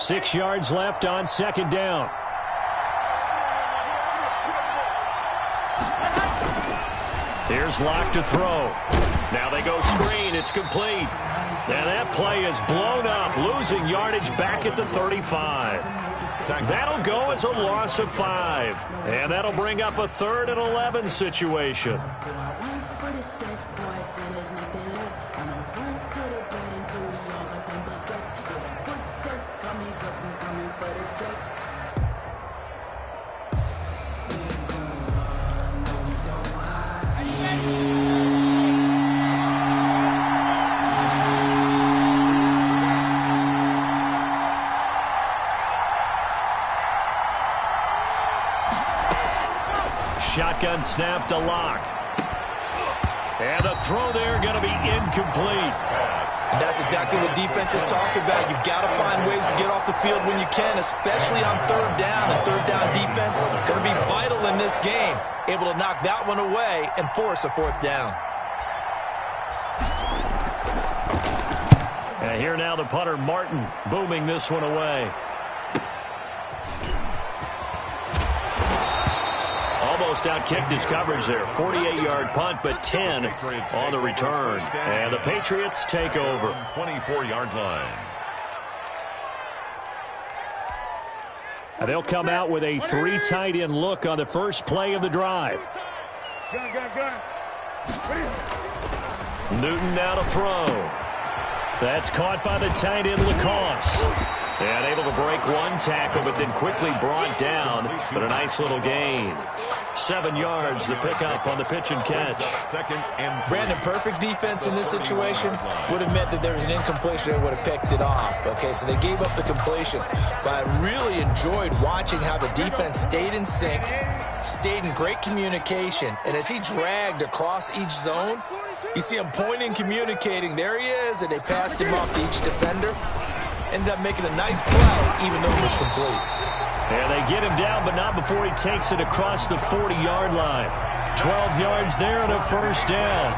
6 yards left on second down. Here's Locke to throw. Now they go screen. It's complete. And that play is blown up, losing yardage back at the 35. That'll go as a loss of 5. And that'll bring up a 3rd and 11 situation. Shotgun snap to Locke. And the throw there going to be incomplete. And that's exactly what defenses talk about. You've got to find ways to get off the field when you can, especially on 3rd down. And 3rd down defense going to be vital in this game. Able to knock that one away and force a 4th down. And here now the punter, Martin, booming this one away. Almost outkicked his coverage there. 48-yard punt, but 10 on the return. And the Patriots take over. 24-yard line. And they'll come out with a 3 tight end look on the first play of the drive. Newton now to throw. That's caught by the tight end, Lacoste. And able to break one tackle, but then quickly brought down. But a nice little gain. 7 yards, the pickup on the pitch and catch. Brandon, perfect defense in this situation would have meant that there was an incompletion that would have picked it off. Okay, so they gave up the completion. But I really enjoyed watching how the defense stayed in sync, stayed in great communication. And as he dragged across each zone, you see him pointing, communicating. There he is, and they passed him off to each defender. Ended up making a nice play, even though it was complete. And they get him down, but not before he takes it across the 40-yard line. 12 yards there and a first down.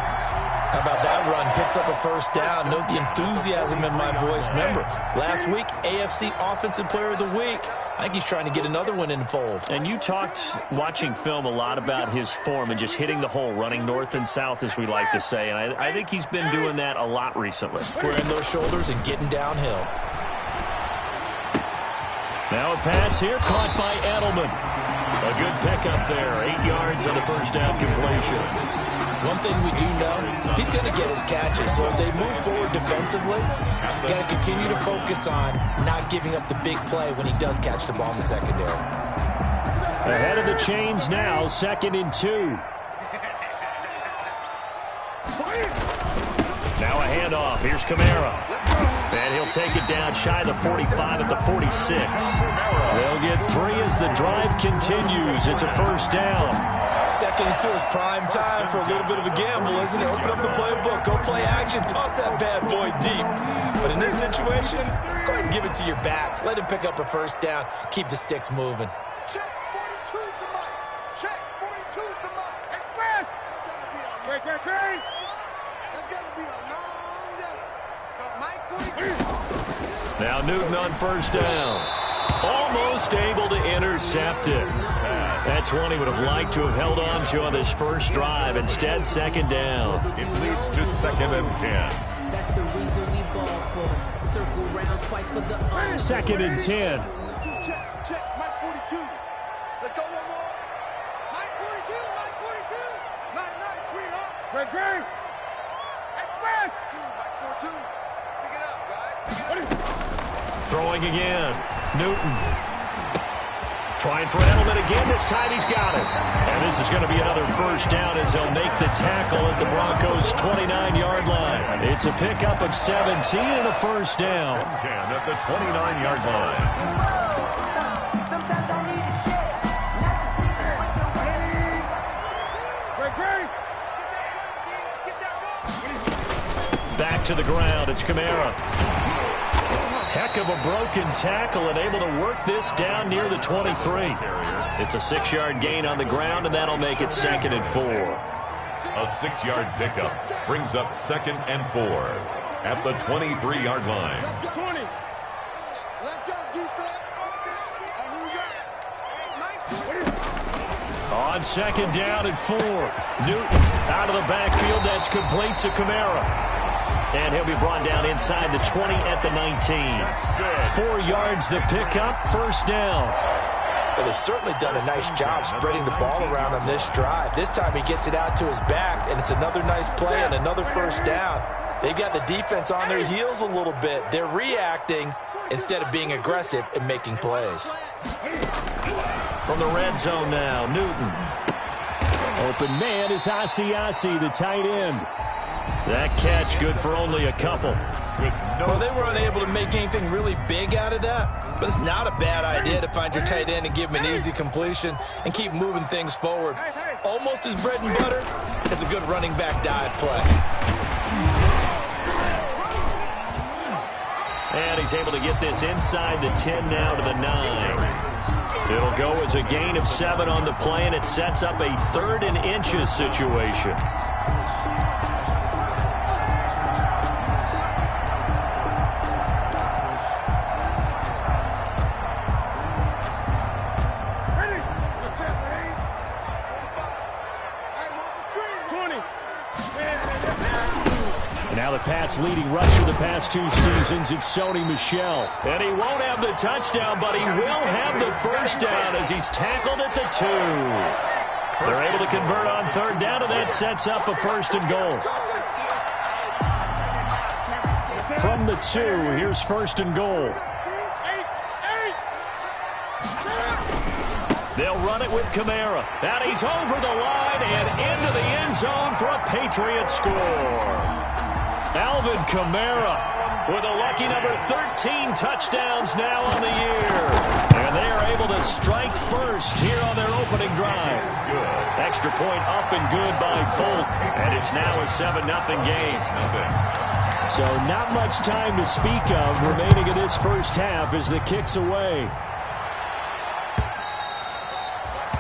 How about that run? Picks up a first down. Note the enthusiasm in my voice. Remember, last week, AFC Offensive Player of the Week. I think he's trying to get another one in the fold. And you talked, watching film, a lot about his form and just hitting the hole, running north and south, as we like to say. And I think he's been doing that a lot recently. Squaring those shoulders and getting downhill. Now a pass here, caught by Edelman. A good pickup there, 8 yards on the first down completion. One thing we do know, he's going to get his catches. So if they move forward defensively, you got to continue to focus on not giving up the big play when he does catch the ball in the secondary. Ahead of the chains now, 2nd and 2. Now a handoff. Here's Kamara. And he'll take it down shy of the 45 at the 46. They'll get 3 as the drive continues. It's a first down. 2nd and 2 is prime time for a little bit of a gamble, isn't it? Open up the playbook, go play action, toss that bad boy deep. But in this situation, go ahead and give it to your back. Let him pick up a first down. Keep the sticks moving. Check 42's the mic. Check 42's the mic. Express. That's got to be a That's got to be a long day. So Mike 42. Now Newton on first down. Almost able to intercept it. That's one he would have liked to have held on to on this first drive. Instead, 2nd down. It leads to 2nd and 10. That's the reason we ball for. Circle round twice for the 2nd and 10. Check, Mike 42. Let's go one more. Mike 42, Mike 42. Nice, sweetheart. Great. Express. Mike 42. Pick it up, guys. Throwing again. Newton. Trying for Edelman again. This time he's got it. And this is going to be another first down as they'll make the tackle at the Broncos' 29-yard line. It's a pickup of 17 and a first down. 10 at the 29-yard line. Back to the ground. It's Kamara. Heck of a broken tackle and able to work this down near the 23. It's a 6-yard gain on the ground, and that'll make it 2nd and 4. A 6-yard pickup brings up 2nd and 4 at the 23-yard line. Let's On second down and 4. Newton out of the backfield. That's complete to Kamara. And he'll be brought down inside the 20 at the 19. 4 yards the pickup, first down. Well, they've certainly done a nice job spreading the ball around on this drive. This time he gets it out to his back, and it's another nice play and another first down. They've got the defense on their heels a little bit. They're reacting instead of being aggressive and making plays. From the red zone now, Newton. Open man is Asiasi, the tight end. That catch good for only a couple. Well, they were unable to make anything really big out of that, but it's not a bad idea to find your tight end and give him an easy completion and keep moving things forward. Almost as bread and butter as a good running back dive play. And he's able to get this inside the 10 now to the 9. It'll go as a gain of 7 on the play, and it sets up a 3rd and inches situation. Now the Pats' leading rusher the past 2 seasons, it's Sony Michel. And he won't have the touchdown, but he will have the first down as he's tackled at the 2. They're able to convert on 3rd down, and that sets up a 1st and goal. From the 2, here's 1st and goal. They'll run it with Kamara. And he's over the line and into the end zone for a Patriot score. Alvin Kamara with a lucky number 13 touchdowns now on the year. And they are able to strike first here on their opening drive. Extra point up and good by Folk. And it's now a 7-0 game. So not much time to speak of remaining in this first half as the kick's away.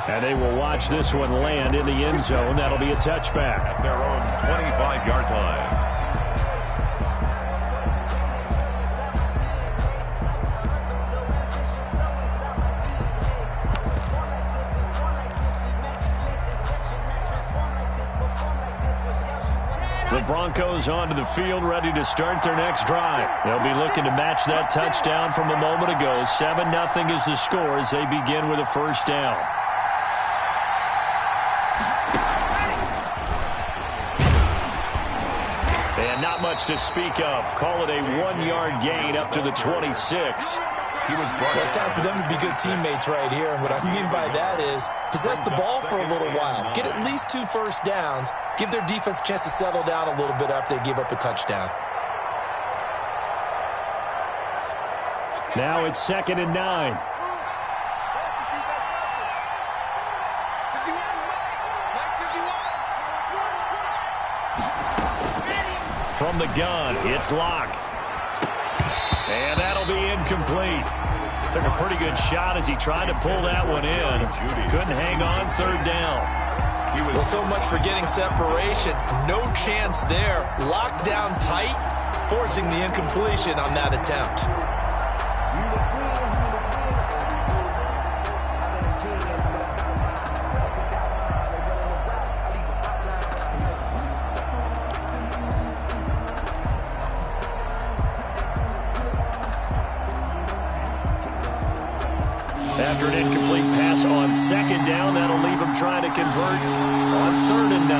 And they will watch this one land in the end zone. That'll be a touchback. At their own 25-yard line. The Broncos onto the field, ready to start their next drive. They'll be looking to match that touchdown from a moment ago. 7-0 is the score as they begin with a first down. And not much to speak of. Call it a 1-yard gain up to the 26. Well, it's time for them to be good teammates right here. And what I mean by that is possess the ball for a little while. Get at least 2 first downs. Give their defense a chance to settle down a little bit after they give up a touchdown. Now it's 2nd and 9. From the gun, it's locked. And that'll be incomplete. Took a pretty good shot as he tried to pull that one in. Couldn't hang on 3rd down. Well, so much for getting separation. No chance there. Locked down tight, forcing the incompletion on that attempt. After an incomplete pass on 2nd down, that'll leave him trying to convert on 3rd and 9.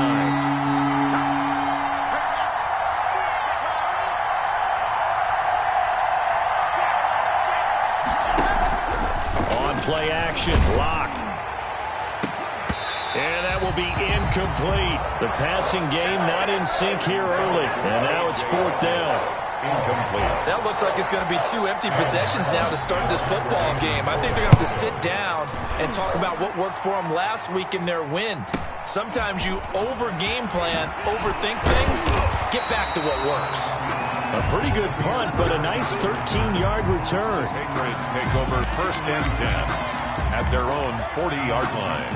On play action, lock. And that will be incomplete. The passing game not in sync here early. And now it's 4th down. That looks like it's going to be 2 empty possessions now to start this football game. I think they're going to have to sit down and talk about what worked for them last week in their win. Sometimes you over-game plan, overthink things, get back to what works. A pretty good punt, but a nice 13-yard return. Patriots take over 1st and 10 at their own 40-yard line.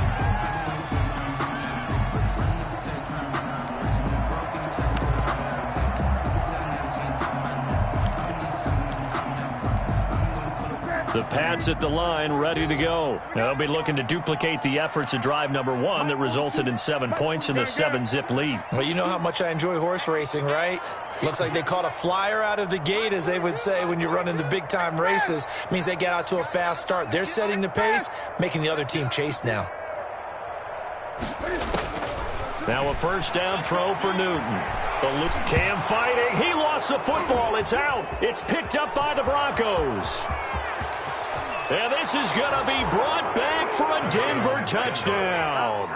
The Pats at the line, ready to go. Now they'll be looking to duplicate the efforts of drive number 1 that resulted in 7 points in the 7-zip lead. Well, you know how much I enjoy horse racing, right? Looks like they caught a flyer out of the gate, as they would say when you're running the big-time races. Means they get out to a fast start. They're setting the pace, making the other team chase now. Now a first down throw for Newton. The Luke Cam fighting. He lost the football. It's out. It's picked up by the Broncos. And this is going to be brought back for a Denver touchdown.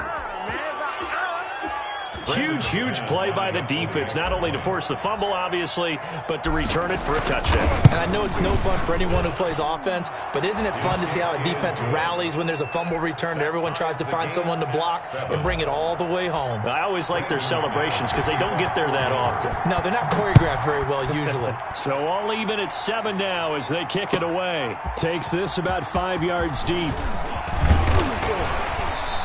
Huge play by the defense, not only to force the fumble, obviously, but to return it for a touchdown. And I know it's no fun for anyone who plays offense, but isn't it fun to see how a defense rallies when there's a fumble return and everyone tries to find someone to block and bring it all the way home? I always like their celebrations because they don't get there that often. No, they're not choreographed very well usually. So all even at 7 now as they kick it away. Takes this about 5 yards deep.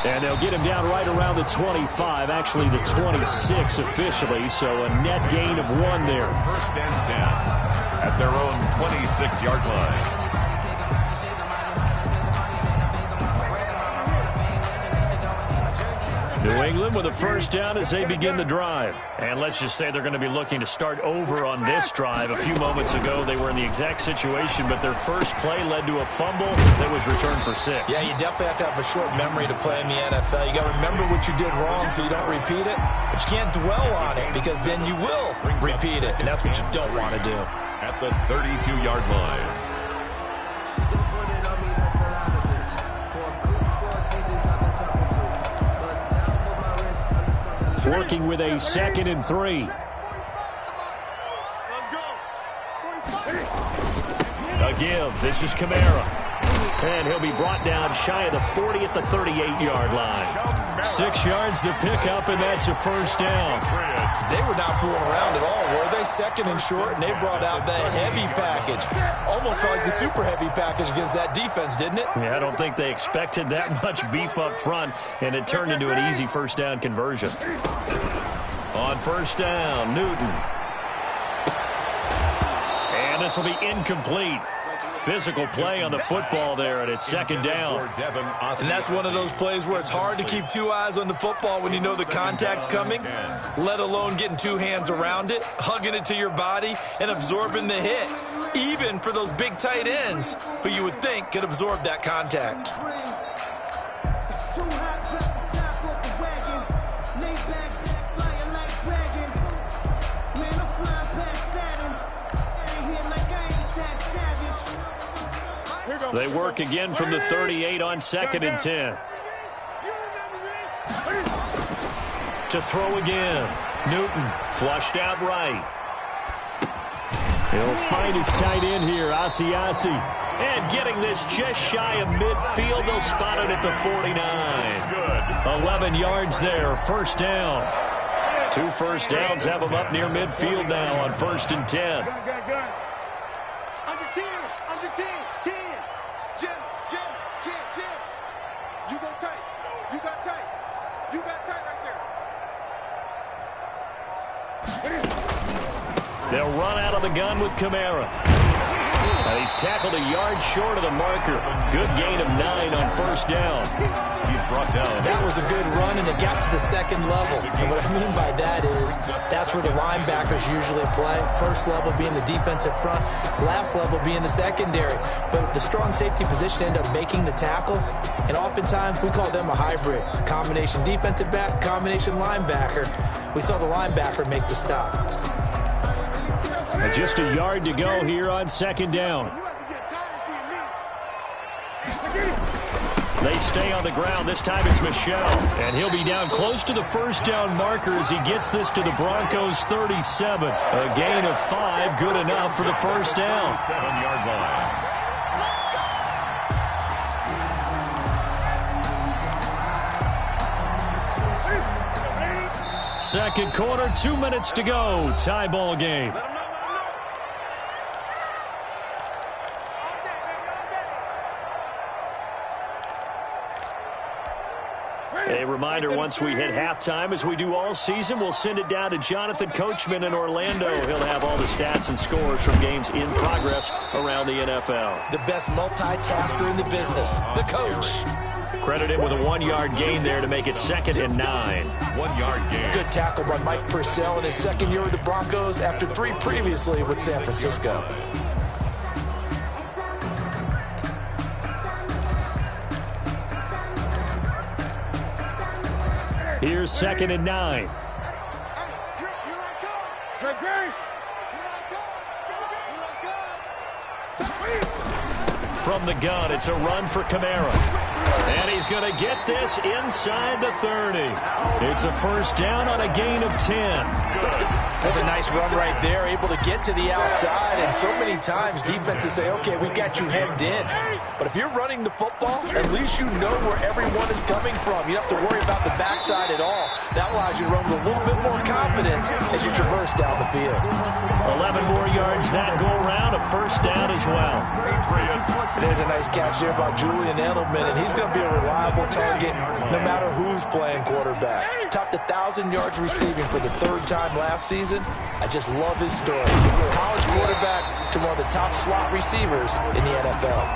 And they'll get him down right around the 25, actually the 26 officially, so a net gain of 1 there. First and 10 at their own 26-yard line. New England with a first down as they begin the drive. And let's just say they're going to be looking to start over on this drive. A few moments ago, they were in the exact situation, but their first play led to a fumble that was returned for 6. Yeah, you definitely have to have a short memory to play in the NFL. You got to remember what you did wrong so you don't repeat it, but you can't dwell on it because then you will repeat it, and that's what you don't want to do. At the 32-yard line. Working with a 2nd and 3. A give. This is Kamara. And he'll be brought down shy of the 40 at the 38-yard line. 6 yards to pick up, and that's a first down. They were not fooling around at all, were they? 2nd and short, and they brought out the heavy package. Almost felt like the super heavy package against that defense, didn't it? Yeah, I don't think they expected that much beef up front, and it turned into an easy first down conversion. On first down, Newton. And this will be incomplete. Physical play on the football there, and it's 2nd down. And that's one of those plays where it's hard to keep 2 eyes on the football when you know the contact's coming, let alone getting 2 hands around it, hugging it to your body, and absorbing the hit, even for those big tight ends who you would think could absorb that contact. They work again from the 38 on 2nd and 10. To throw again. Newton flushed out right. He'll find his tight end here, Asiasi. And getting this just shy of midfield, they'll spot it at the 49. 11 yards there, first down. 2 first downs have them up near midfield now on 1st and 10. Under 10, 10. Jim. You go tight. You got tight. You got tight right there. They'll run out of the gun with Kamara. And he's tackled a yard short of the marker. Good gain of 9 on first down. He's brought down. That was a good run, and it got to the 2nd level. And what I mean by that is that's where the linebackers usually play. First level being the defensive front, last level being the secondary. But the strong safety position ended up making the tackle, and oftentimes we call them a hybrid. Combination defensive back, combination linebacker. We saw the linebacker make the stop. And just a yard to go here on 2nd down. They stay on the ground. This time it's Michel. And he'll be down close to the first down marker as he gets this to the Broncos' 37. A gain of 5, good enough for the first down. 7-yard line. Second quarter, 2 minutes to go. Tie ball game. A reminder, once we hit halftime, as we do all season, we'll send it down to Jonathan Coachman in Orlando. He'll have all the stats and scores from games in progress around the NFL. The best multitasker in the business, the coach. Credit him with a 1-yard gain there to make it 2nd and 9. 1-yard gain. Good tackle by Mike Purcell in his second year with the Broncos after 3 previously with San Francisco. Here's 2nd and 9. From the gun, it's a run for Kamara. And he's going to get this inside the 30. It's a first down on a gain of 10. That's a nice run right there, able to get to the outside. And so many times defenses say, okay, we got you hemmed in. But if you're running the football, at least you know where everyone is coming from. You don't have to worry about the backside at all. That allows you to run with a little bit more confidence as you traverse down the field. 11 more yards that go around, a first down as well. There's a nice catch there by Julian Edelman, and he's going to be a reliable target no matter who's playing quarterback. Topped 1,000 yards receiving for the 3rd time last season. I just love his story. College quarterback to one of the top slot receivers in the NFL.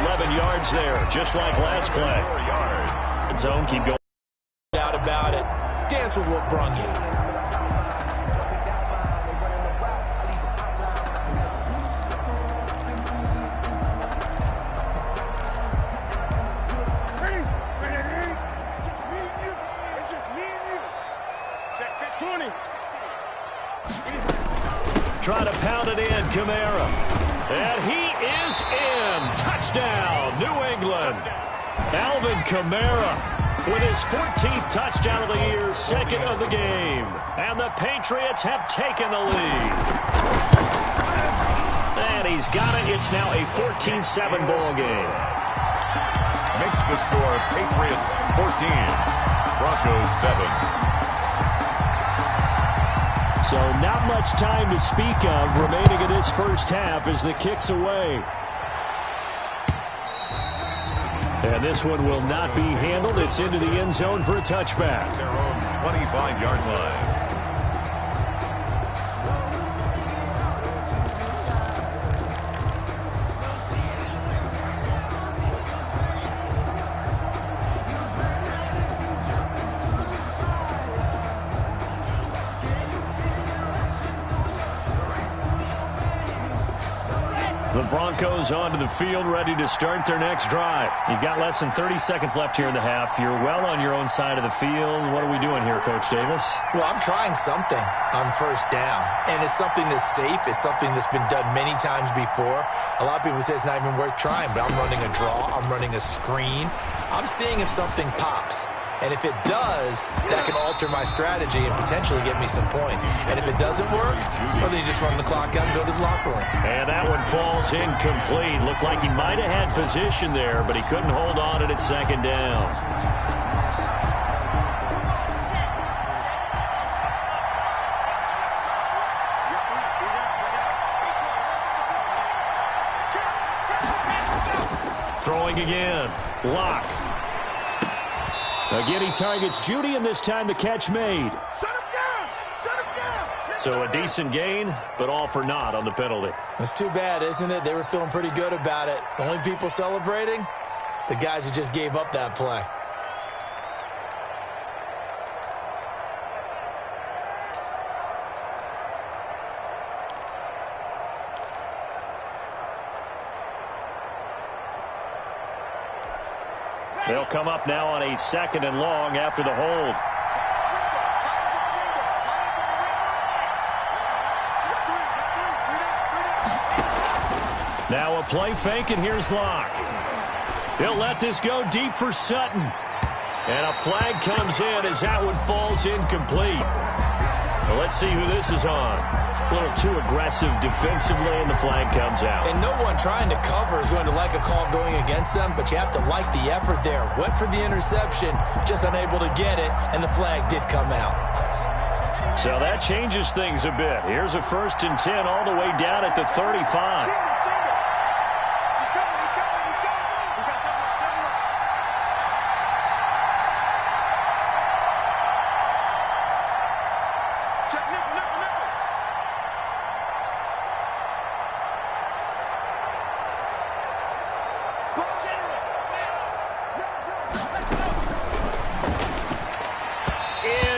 11 yards there, just like last play. Zone, keep going. No doubt about it. Dance with what brung you. Try to pound it in, Kamara. And he is in. Touchdown, New England. Alvin Kamara with his 14th touchdown of the year, 2nd of the game. And the Patriots have taken the lead. And he's got it. It's now a 14-7 ball game. Makes the score Patriots 14, Broncos 7. So not much time to speak of remaining in this first half as the kick's away. And this one will not be handled. It's into the end zone for a touchback. Their own 25-yard line. The Broncos onto the field, ready to start their next drive. You've got less than 30 seconds left here in the half. You're well on your own side of the field. What are we doing here, Coach Davis? Well, I'm trying something on first down, and it's something that's safe. It's something that's been done many times before. A lot of people say it's not even worth trying, but I'm running a draw. I'm running a screen. I'm seeing if something pops. And if it does, that can alter my strategy and potentially get me some points. And if it doesn't work, well, then you just run the clock out and go to the locker room. And that one falls incomplete. Looked like he might have had position there, but he couldn't hold on to it at 2nd down. Throwing again. Lock. Again, he targets Judy, and this time the catch made. So a decent gain, but all for naught on the penalty. That's too bad, isn't it? They were feeling pretty good about it. The only people celebrating, the guys who just gave up that play. They'll come up now on a 2nd and long after the hold. Now a play fake, and here's Locke. He'll let this go deep for Sutton. And a flag comes in as that one falls incomplete. Well, let's see who this is on. A little too aggressive defensively, and the flag comes out. And no one trying to cover is going to like a call going against them, but you have to like the effort there. Went for the interception, just unable to get it, and the flag did come out. So that changes things a bit. Here's a 1st and 10 all the way down at the 35.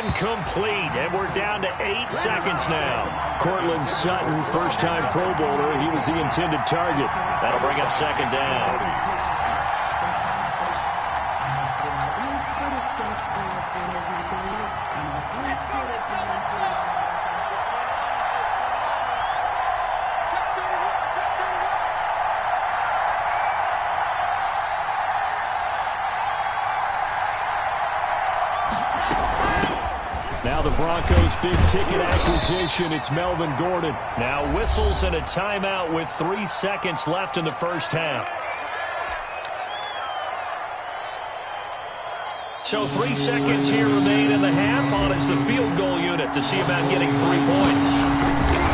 Incomplete, and we're down to 8 seconds now. Cortland Sutton, first-time Pro Bowler. He was the intended target. That'll bring up second down. Now the Broncos' big-ticket acquisition, it's Melvin Gordon. Now whistles and a timeout with 3 seconds left in the first half. So 3 seconds here remain in the half. On is the field goal unit to see about getting 3 points.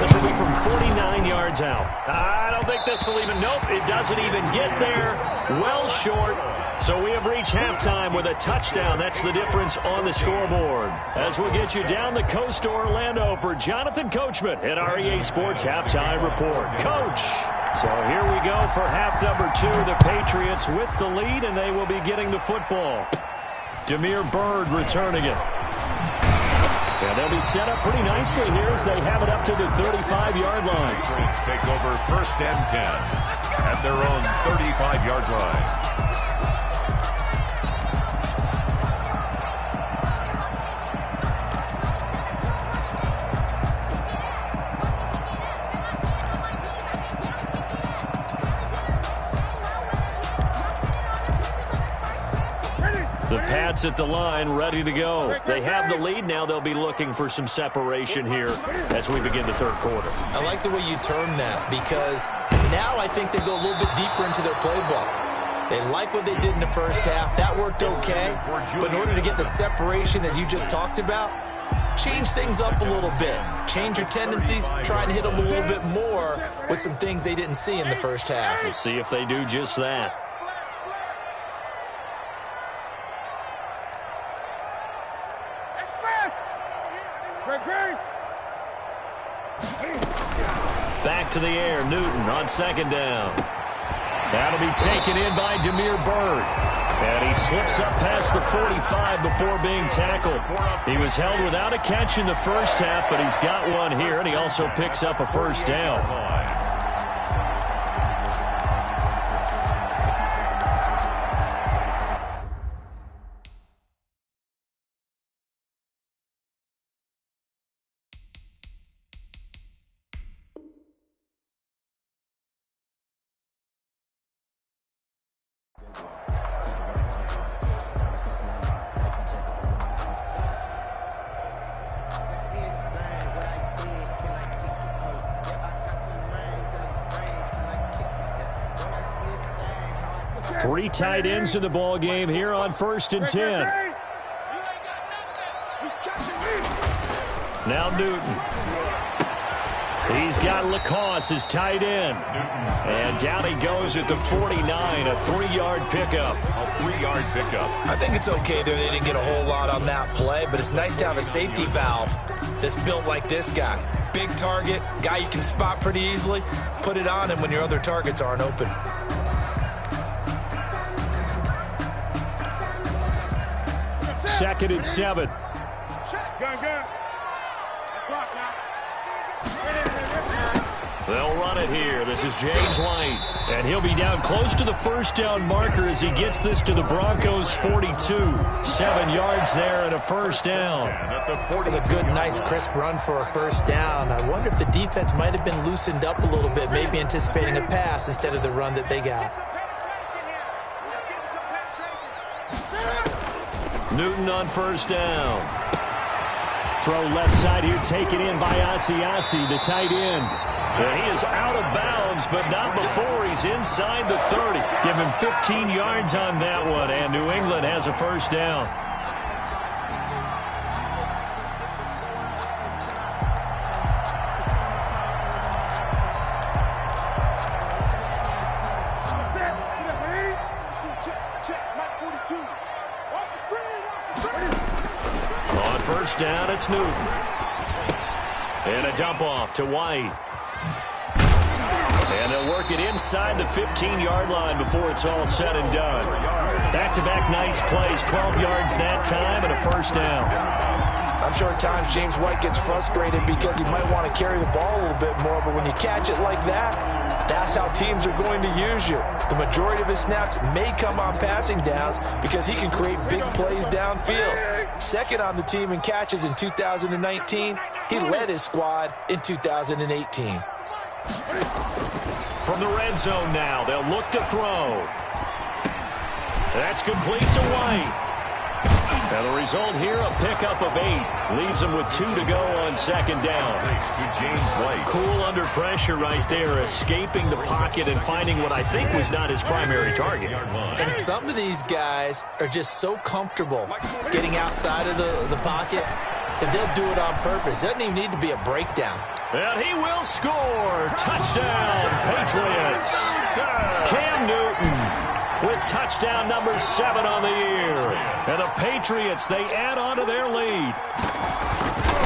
This will be from 49 yards out. I don't think this will even, nope, it doesn't even get there. Well short. So we have reached halftime with a touchdown. That's the difference on the scoreboard. As we'll get you down the coast to Orlando for Jonathan Coachman at our EA Sports Halftime Report. Coach. So here we go for half number 2. The Patriots with the lead, and they will be getting the football. Damiere Byrd returning it. And they'll be set up pretty nicely here as they have it up to the 35-yard line. Patriots take over first and 10 at their own 35-yard line. The Pats at the line, ready to go. They have the lead. Now they'll be looking for some separation here as we begin the third quarter. I like the way you term that because now I think they go a little bit deeper into their playbook. They like what they did in the first half. That worked okay. But in order to get the separation that you just talked about, change things up a little bit. Change your tendencies. Try and hit them a little bit more with some things they didn't see in the first half. We'll see if they do just that. Back to the air, Newton on second down. That'll be taken in by Damiere Byrd. And he slips up past the 45 before being tackled. He was held without a catch in the first half, but he's got one here, and he also picks up a first down. Three tight ends in the ball game here on 1st and 10. Now Newton. He's got Lacoste as tight end. And down he goes at the 49, a 3-yard pickup. A 3-yard pickup. I think it's okay there. They didn't get a whole lot on that play, but it's nice to have a safety valve that's built like this guy. Big target, guy you can spot pretty easily. Put it on him when your other targets aren't open. Second and 7. They'll run it here. This is James White. And he'll be down close to the first down marker as he gets this to the Broncos' 42. 7 yards there and a first down. It's a good, nice, crisp run for a first down. I wonder if the defense might have been loosened up a little bit, maybe anticipating a pass instead of the run that they got. Newton on first down. Throw left side here, taken in by Asiasi, the tight end. And he is out of bounds, but not before he's inside the 30. Give him 15 yards on that one, and New England has a first down. On first down, it's Newton. And a dump off to White. And they'll work it inside the 15-yard line before it's all said and done. Back-to-back nice plays, 12 yards that time and a first down. I'm sure at times James White gets frustrated because he might want to carry the ball a little bit more, but when you catch it like that, that's how teams are going to use you. The majority of his snaps may come on passing downs because he can create big plays downfield. Second on the team in catches in 2019. He led his squad in 2018. From the red zone now, they'll look to throw. That's complete to White. And the result here, a pickup of 8. Leaves him with 2 to go on second down. To James White. Cool under pressure right there, escaping the pocket and finding what I think was not his primary target. And some of these guys are just so comfortable getting outside of the pocket that they'll do it on purpose. It doesn't even need to be a breakdown. And he will score. Touchdown, Patriots. Cam Newton with touchdown number 7 on the year. And the Patriots, they add on to their lead.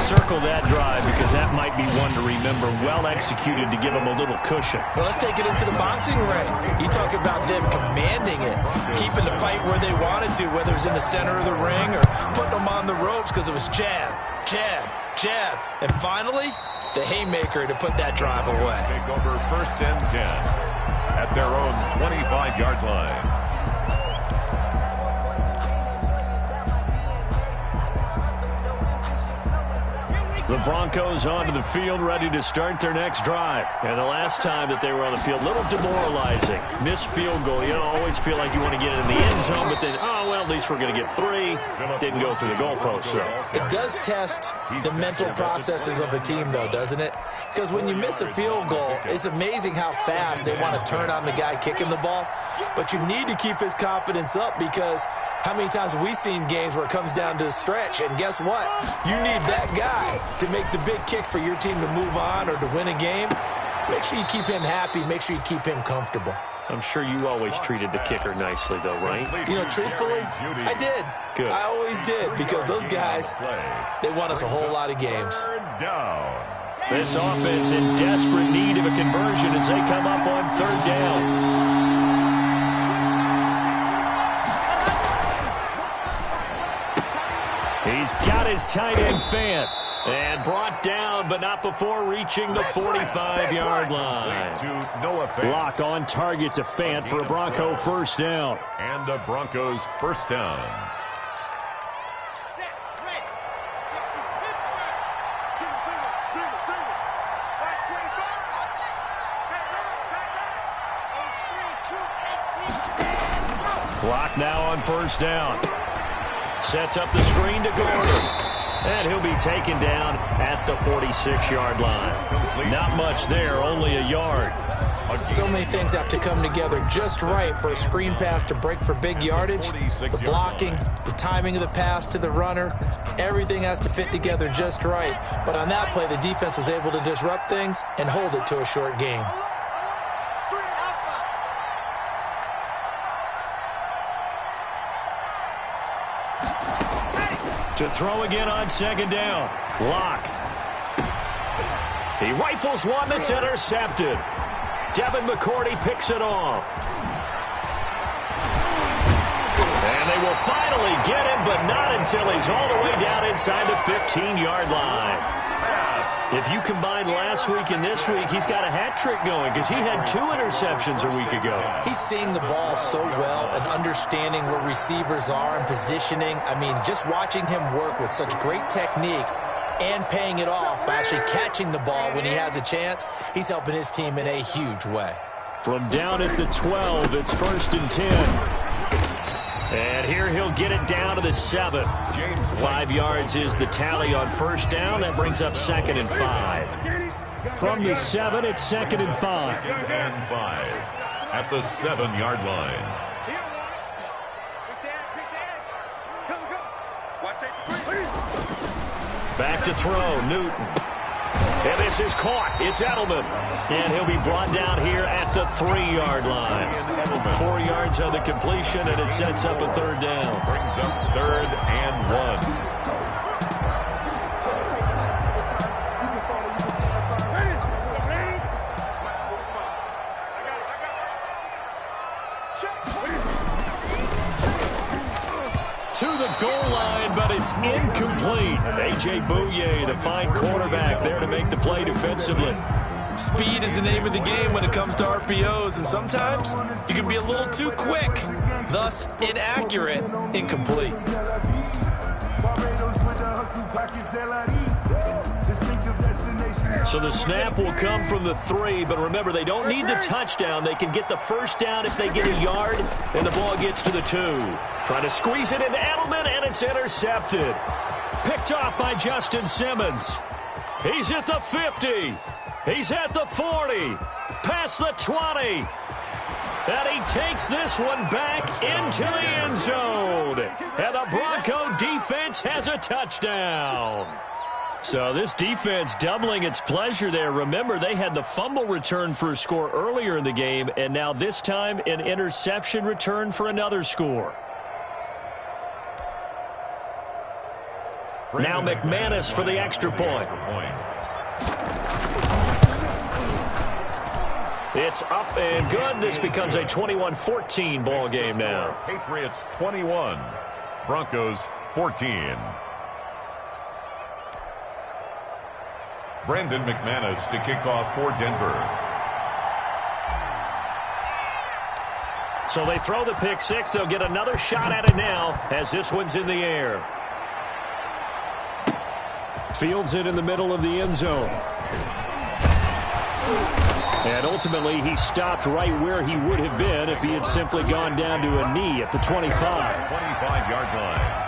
Circle that drive because that might be one to remember. Well executed to give them a little cushion. Well, let's take it into the boxing ring. You talk about them commanding it, keeping the fight where they wanted to, whether it was in the center of the ring or putting them on the ropes because it was jab, jab, jab. And finally, the haymaker to put that drive away. Take over 1st and 10 at their own 25-yard line. The Broncos onto the field, ready to start their next drive. And the last time that they were on the field, a little demoralizing. Missed field goal. You don't always feel like you want to get it in the end zone, but then, oh, well, at least we're going to get 3. Didn't go through the goalpost, so. It does test the mental processes of a team, though, doesn't it? Because when you miss a field goal, it's amazing how fast they want to turn on the guy kicking the ball. But you need to keep his confidence up because how many times have we seen games where it comes down to the stretch, and guess what? You need that guy to make the big kick for your team to move on or to win a game. Make sure you keep him happy. Make sure you keep him comfortable. I'm sure you always treated the kicker nicely, though, right? You know, truthfully, I did. Good. I always did because those guys, they won us a whole lot of games. This offense in desperate need of a conversion as they come up on 3rd down. He's got his tight end Fant. And brought down, but not before reaching the 45-yard line. Locked on target to Fant for a Bronco first down. And a Broncos first down. Clock now on first down. Sets up the screen to Gordon. And he'll be taken down at the 46-yard line. Not much there, only a yard. So many things have to come together just right for a screen pass to break for big yardage. The blocking, the timing of the pass to the runner, everything has to fit together just right. But on that play, the defense was able to disrupt things and hold it to a short game. To throw again on second down. Lock. He rifles one that's intercepted. Devin McCourty picks it off. And they will finally get him, but not until he's all the way down inside the 15-yard line. If you combine last week and this week, he's got a hat trick going because he had 2 interceptions a week ago. He's seeing the ball so well and understanding where receivers are and positioning. I mean, just watching him work with such great technique and paying it off by actually catching the ball when he has a chance, he's helping his team in a huge way. From down at the 12, it's 1st and 10. And here he'll get it down to the 7. 5 yards is the tally on first down. That brings up 2nd and 5. From the 7, it's 2nd and 5. 2nd and 5 at the 7-yard line. Back to throw, Newton. And this is caught. It's Edelman. And he'll be brought down here at the 3-yard line. 4 yards on the completion, and it sets up a 3rd down. Brings up 3rd and 1. To the goal line, but it's incomplete. A.J. Bouye, the fine cornerback, there to make the play defensively. Speed is the name of the game when it comes to RPOs, and sometimes you can be a little too quick, thus inaccurate, incomplete. So the snap will come from the 3, but remember, they don't need the touchdown. They can get the first down if they get a yard, and the ball gets to the 2. Trying to squeeze it into Edelman, and it's intercepted. Picked off by Justin Simmons. He's at the 50. He's at the 40. Past the 20. And he takes this one back into the end zone. And the Bronco defense has a touchdown. So this defense doubling its pleasure there. Remember, they had the fumble return for a score earlier in the game, and now this time an interception return for another score. Now McManus for the extra point. It's up and good. This becomes a 21-14 ball game now. Patriots 21, Broncos 14. Brandon McManus to kick off for Denver. So they throw the pick 6. They'll get another shot at it now as this one's in the air. Fields it in the middle of the end zone. And ultimately, he stopped right where he would have been if he had simply gone down to a knee at the 25. 25-yard line.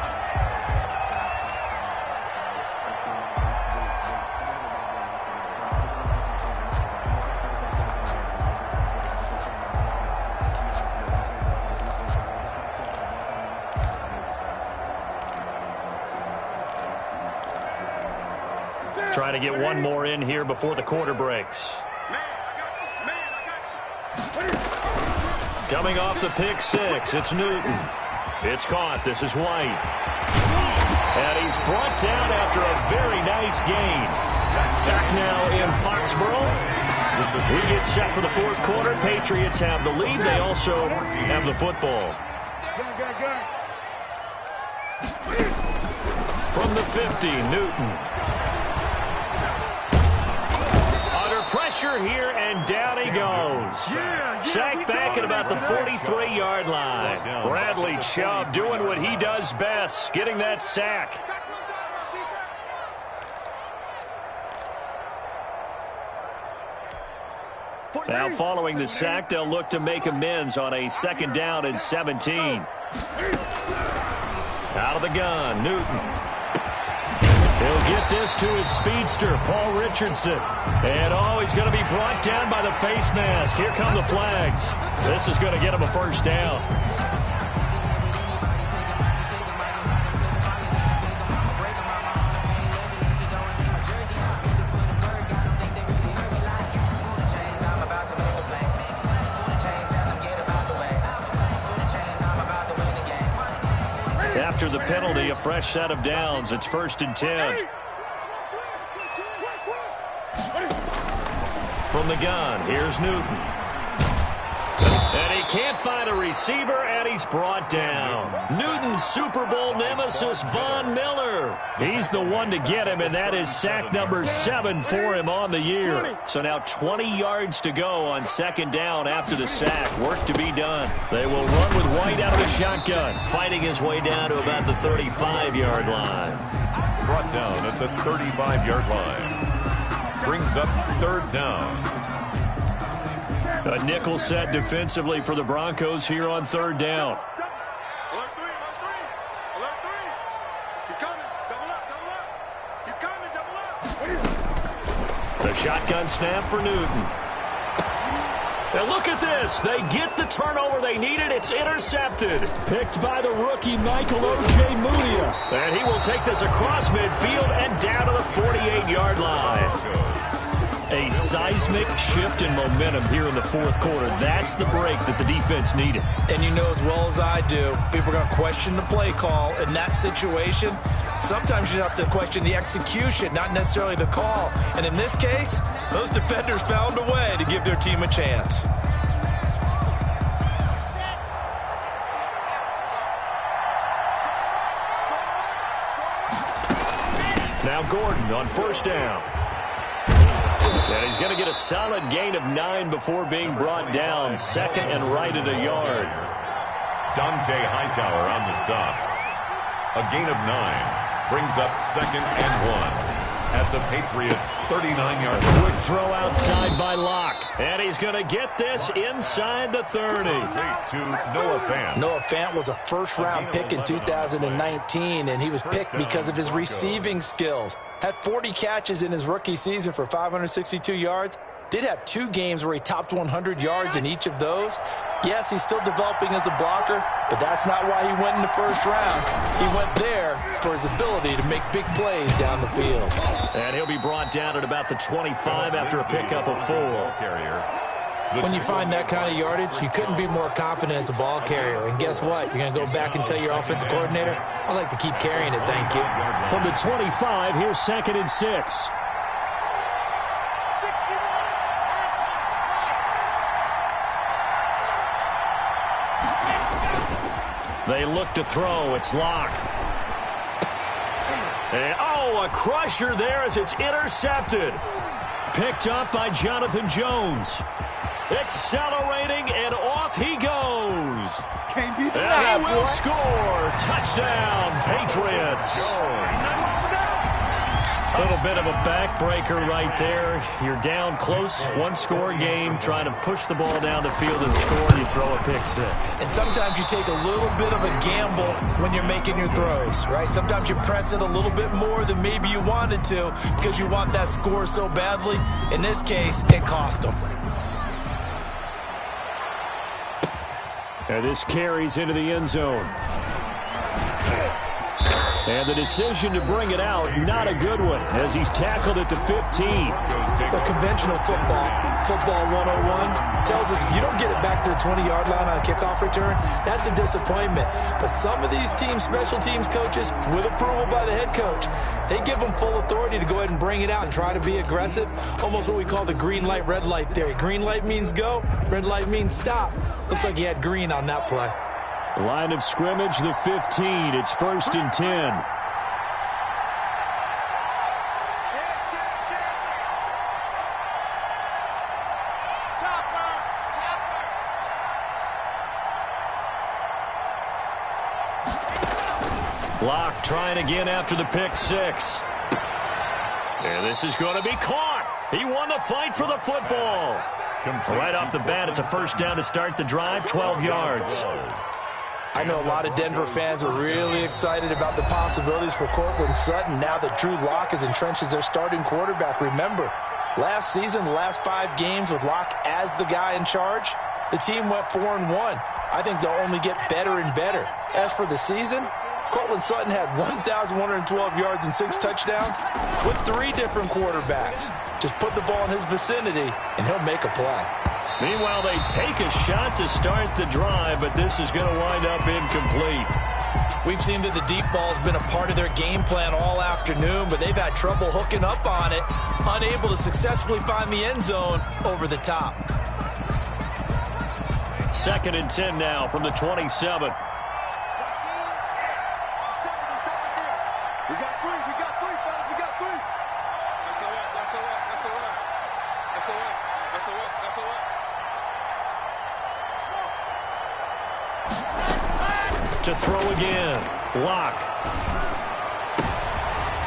Trying to get one more in here before the quarter breaks. Coming off the pick 6, it's Newton. It's caught. This is White. And he's brought down after a very nice gain. Back now in Foxborough. We get set for the fourth quarter. Patriots have the lead. They also have the football. From the 50, Newton. Pressure here, and down he goes. Sacked back at about the 43-yard line. Bradley Chubb doing what he does best, getting that sack. Now following the sack, they'll look to make amends on a 2nd down and 17. Out of the gun, Newton. He'll get this to his speedster, Paul Richardson. And he's going to be brought down by the face mask. Here come the flags. This is going to get him a first down. After the penalty, a fresh set of downs. It's 1st and 10. From the gun, here's Newton. And he can't find a receiver, and he's brought down. Newton's Super Bowl nemesis, Von Miller. He's the one to get him, and that is sack number 7 for him on the year. So now 20 yards to go on 2nd down after the sack. Work to be done. They will run with White out of the shotgun, fighting his way down to about the 35-yard line. Brought down at the 35-yard line. Brings up 3rd down. A nickel set defensively for the Broncos here on 3rd down. Alert 3, alert 3. He's coming. Double up. He's coming, double up. The shotgun snap for Newton. And look at this. They get the turnover they needed. It's intercepted. Picked by the rookie Michael O.J. Mudia. And he will take this across midfield and down to the 48-yard line. A seismic shift in momentum here in the 4th quarter. That's the break that the defense needed. And you know as well as I do, people are going to question the play call in that situation. Sometimes you have to question the execution, not necessarily the call. And in this case, those defenders found a way to give their team a chance. Now Gordon on first down. And he's going to get a solid gain of 9 before being brought down. Second and right at a yard. Dante Hightower on the stop. A gain of 9 brings up second and 1 at the Patriots' 39-yard line. Quick throw outside by Locke. And he's going to get this inside the 30. To Noah Fant. Noah Fant was a first-round pick in 2019, and he was picked because of his receiving skills. Had 40 catches in his rookie season for 562 yards. Did have 2 games where he topped 100 yards in each of those. Yes, he's still developing as a blocker, but that's not why he went in the first round. He went there for his ability to make big plays down the field. And he'll be brought down at about the 25 after a pickup of 4. When you find that kind of yardage, you couldn't be more confident as a ball carrier. And guess what? You're going to go back and tell your offensive coordinator, I'd like to keep carrying it, thank you. From the 25, here's second and 6. They look to throw. It's Locke. And, a crusher there as it's intercepted. Picked up by Jonathan Jones. Accelerating, and off he goes. Can't be the and he will score. Touchdown, Patriots. A little bit of a backbreaker right there. You're down close, one-score game, trying to push the ball down the field and score. You throw a pick 6. And sometimes you take a little bit of a gamble when you're making your throws, right? Sometimes you press it a little bit more than maybe you wanted to because you want that score so badly. In this case, it cost them. And this carries into the end zone. And the decision to bring it out, not a good one, as he's tackled at the 15. The conventional football 101, tells us if you don't get it back to the 20-yard line on a kickoff return, that's a disappointment. But some of these special teams coaches, with approval by the head coach, they give them full authority to go ahead and bring it out and try to be aggressive, almost what we call the green light, red light theory. Green light means go, red light means stop. Looks like he had green on that play. Line of scrimmage, the 15. It's first and 10. Locke trying again after the pick 6. And this is going to be caught. He won the fight for the football. Right off the bat, it's a first down to start the drive, 12 yards. I know a lot of Denver fans are really excited about the possibilities for Cortland Sutton now that Drew Lock is entrenched as their starting quarterback. Remember, last season, the last 5 games with Lock as the guy in charge, the team went 4-1. I think they'll only get better and better. As for the season, Cortland Sutton had 1,112 yards and 6 touchdowns with 3 different quarterbacks. Just put the ball in his vicinity, and he'll make a play. Meanwhile, they take a shot to start the drive, but this is going to wind up incomplete. We've seen that the deep ball's been a part of their game plan all afternoon, but they've had trouble hooking up on it, unable to successfully find the end zone over the top. Second and 10 now from the 27. To throw again. Locke.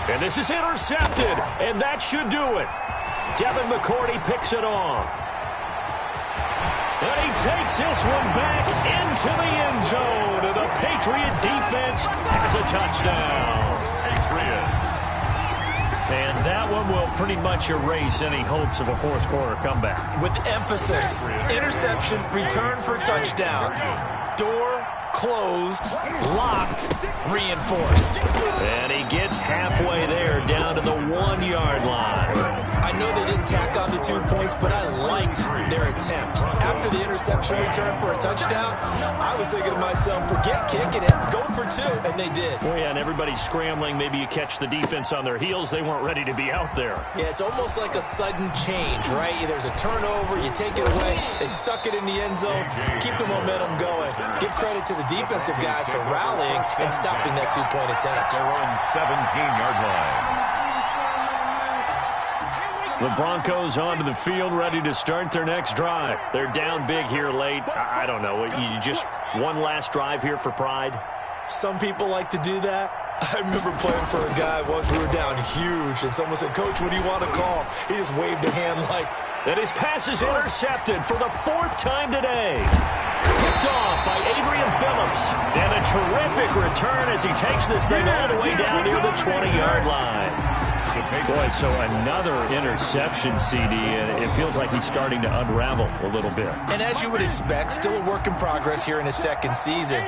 And this is intercepted, and that should do it. Devin McCourty picks it off. And he takes this one back into the end zone, and the Patriot defense has a touchdown. Patriots. And that one will pretty much erase any hopes of a fourth quarter comeback. With emphasis, interception, return for touchdown. Door closed, locked, reinforced. And he gets halfway there, down to the 1-yard line. I know they didn't tack on the 2 points, but I liked their attempt. After the interception return for a touchdown, I was thinking to myself, forget kicking it, go for 2, and they did. Oh, yeah, and everybody's scrambling. Maybe you catch the defense on their heels. They weren't ready to be out there. Yeah, it's almost like a sudden change, right? There's a turnover, you take it away, they stuck it in the end zone, keep the momentum going. Give credit to the defensive guys for rallying and stopping that 2-point attempt. Their own 17-yard line. The Broncos onto the field, ready to start their next drive. They're down big here late. I don't know. You just one last drive here for pride? Some people like to do that. I remember playing for a guy once. We were down huge, and someone said, "Coach, what do you want to call?" He just waved a hand like... And his pass is intercepted for the 4th time today. Picked off by Adrian Phillips. And a terrific return as he takes this thing all the way down near the 20-yard line. Boy, so another interception, CD, and it feels like he's starting to unravel a little bit. And as you would expect, still a work in progress here in his second season.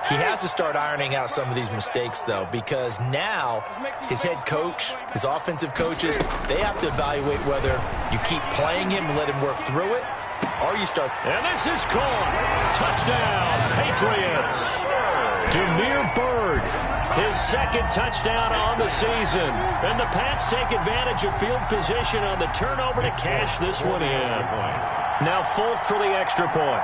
He has to start ironing out some of these mistakes, though, because now his head coach, his offensive coaches, they have to evaluate whether you keep playing him and let him work through it, or you start... And this is caught. Touchdown, Patriots. Demir Bird, his second touchdown on the season. And the Pats take advantage of field position on the turnover to cash this one in. Now Folk for the extra point.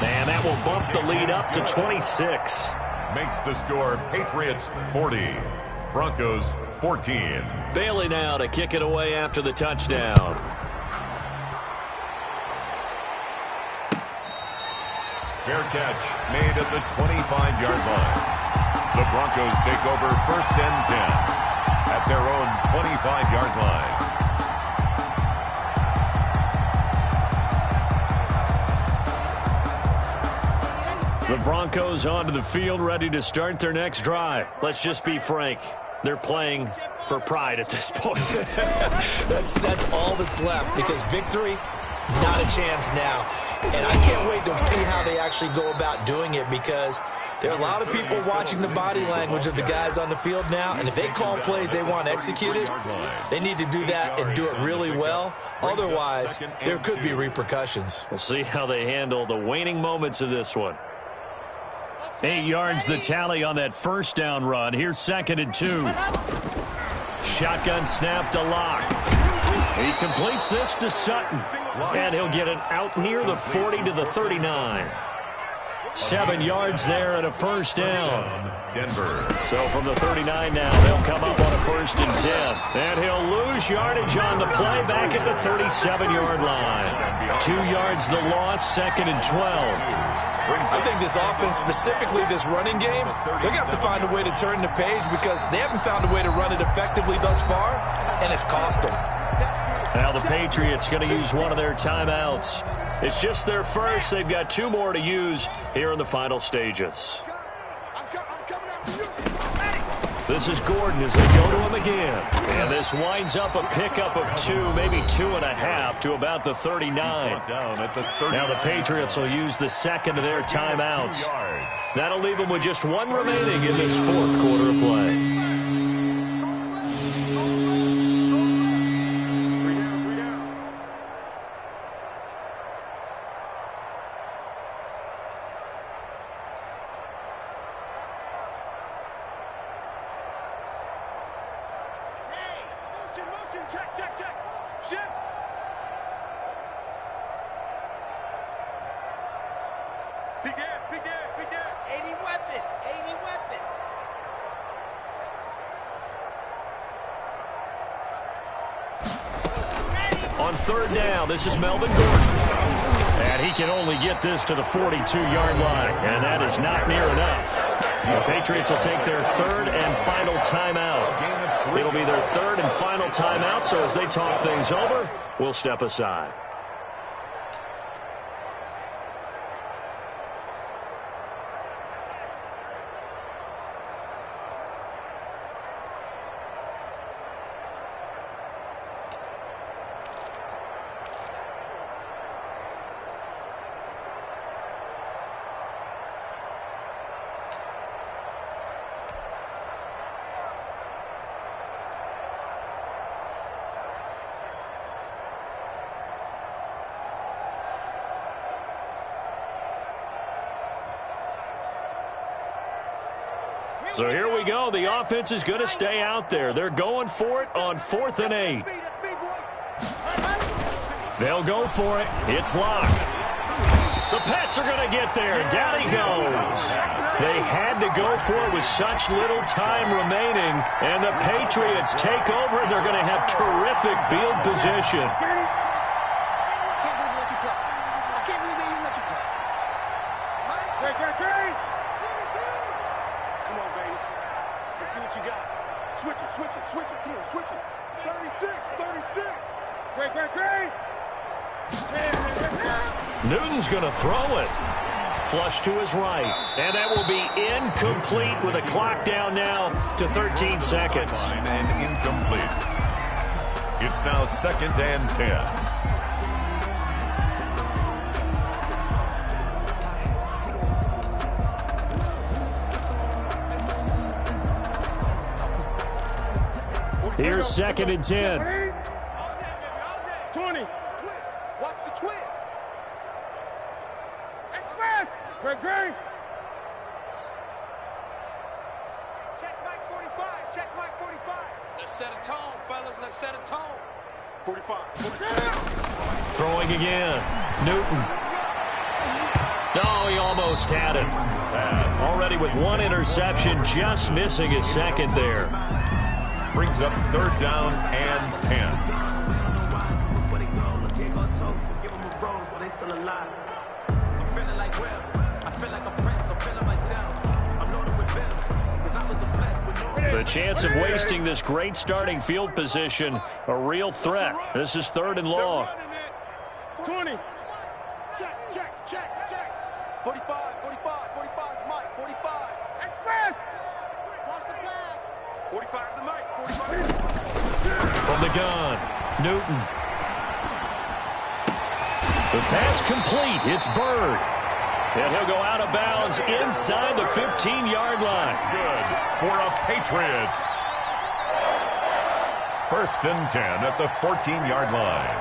And that will bump the lead up to 26. Makes the score Patriots 40, Broncos 14. Bailey now to kick it away after the touchdown. Fair catch made at the 25-yard line. The Broncos take over 1st and 10 at their own 25-yard line. The Broncos onto the field, ready to start their next drive. Let's just be frank. They're playing for pride at this point. that's all that's left, because victory, not a chance now. And I can't wait to see how they actually go about doing it, because there are a lot of people watching the body language of the guys on the field now, and if they call plays they want executed, they need to do that and do it really well. Otherwise, there could be repercussions. We'll see how they handle the waning moments of this one. 8 yards the tally on that first down run. Here's 2nd and 2. Shotgun snap to Locke. He completes this to Sutton. And he'll get it out near the 40 to the 39. 7 yards there and a first down. Denver. So from the 39 now, they'll come up on a 1st and 10. And he'll lose yardage on the play back at the 37-yard line. 2 yards the loss, 2nd and 12. I think this offense, specifically this running game, they're going to have to find a way to turn the page, because they haven't found a way to run it effectively thus far, and it's cost them. Now the Patriots going to use one of their timeouts. It's just their first. They've got 2 more to use here in the final stages. This is Gordon as they go to him again. And this winds up a pickup of 2, maybe 2.5 to about the 39. Now the Patriots will use the second of their timeouts. That'll leave them with just 1 remaining in this 4th quarter of play. Check. Shift. Begin. 80 weapon. On 3rd down, this is Melvin Gordon. And he can only get this to the 42-yard line. And that is not near enough. The Patriots will take their 3rd and final timeout. It'll be their 3rd and final timeout, so as they talk things over, we'll step aside. So here we go. The offense is going to stay out there. They're going for it on 4th and 8. They'll go for it. It's Locke. The Pats are going to get there. Down he goes. They had to go for it with such little time remaining, and the Patriots take over, and they're going to have terrific field position. I can't believe they let you play. I can't believe they even let you play. Mike, come on, baby. Let's see what you got. Switch it. Come on, switch it. 36. Great. Newton's going to throw it. Flush to his right. And that will be incomplete with a clock down now to 13 seconds. And incomplete. It's now 2nd and 10. Here's 2nd and 10. 20. Watch the twist. Great. Check Mike 45. Let's set a tone, fellas. Let's set a tone. 45. Throwing again. Newton. No, he almost had it. Already with one interception, just missing his second there. Brings up 3rd down and 10. The chance of wasting this great starting field position, a real threat. This is 3rd and long. 20. Check. 45, Mike, 45. Express. Watch the pass. 45 is the Mike, 45. From the gun, Newton. The pass complete. It's Bird. And he'll go out of bounds inside the 15-yard line. Good for a Patriots. 1st and 10 at the 14-yard line.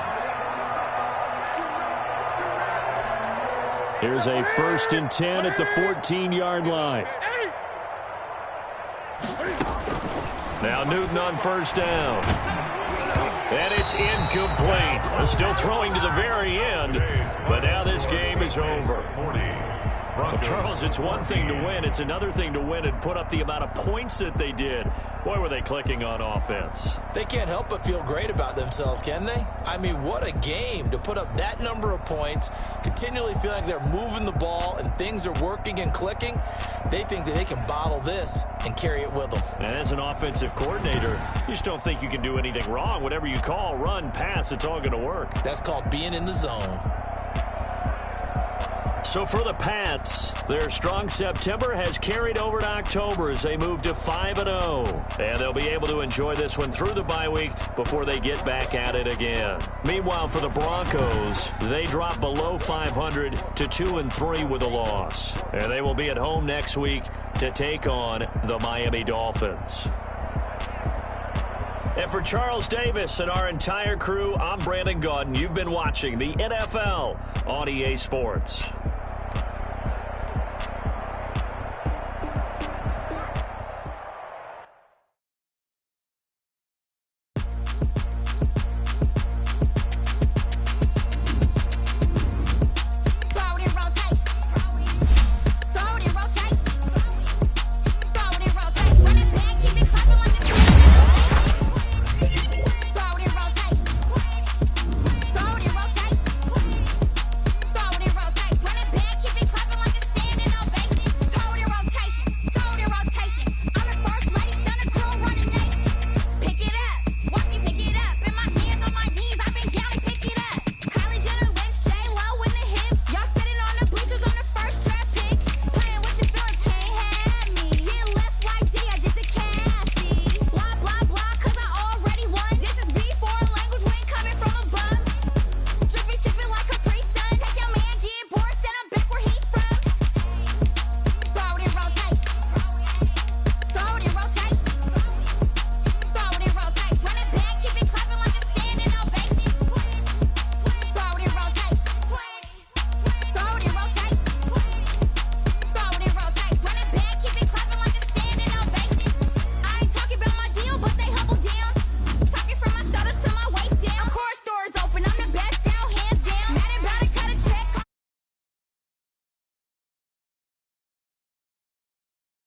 Here's a 1st and 10 at the 14-yard line. Now Newton on 1st down. And it's incomplete. Still throwing to the very end, but now this game is over. Well, Charles, it's one thing to win. It's another thing to win and put up the amount of points that they did. Boy, were they clicking on offense. They can't help but feel great about themselves, can they? I mean, what a game to put up that number of points, continually feeling like they're moving the ball and things are working and clicking. They think that they can bottle this and carry it with them. And as an offensive coordinator, you just don't think you can do anything wrong. Whatever you call, run, pass, it's all going to work. That's called being in the zone. So for the Pats, their strong September has carried over to October as they move to 5-0. And they'll be able to enjoy this one through the bye week before they get back at it again. Meanwhile, for the Broncos, they drop below 500 to 2-3 with a loss. And they will be at home next week to take on the Miami Dolphins. And for Charles Davis and our entire crew, I'm Brandon Gaudin. You've been watching the NFL on EA Sports.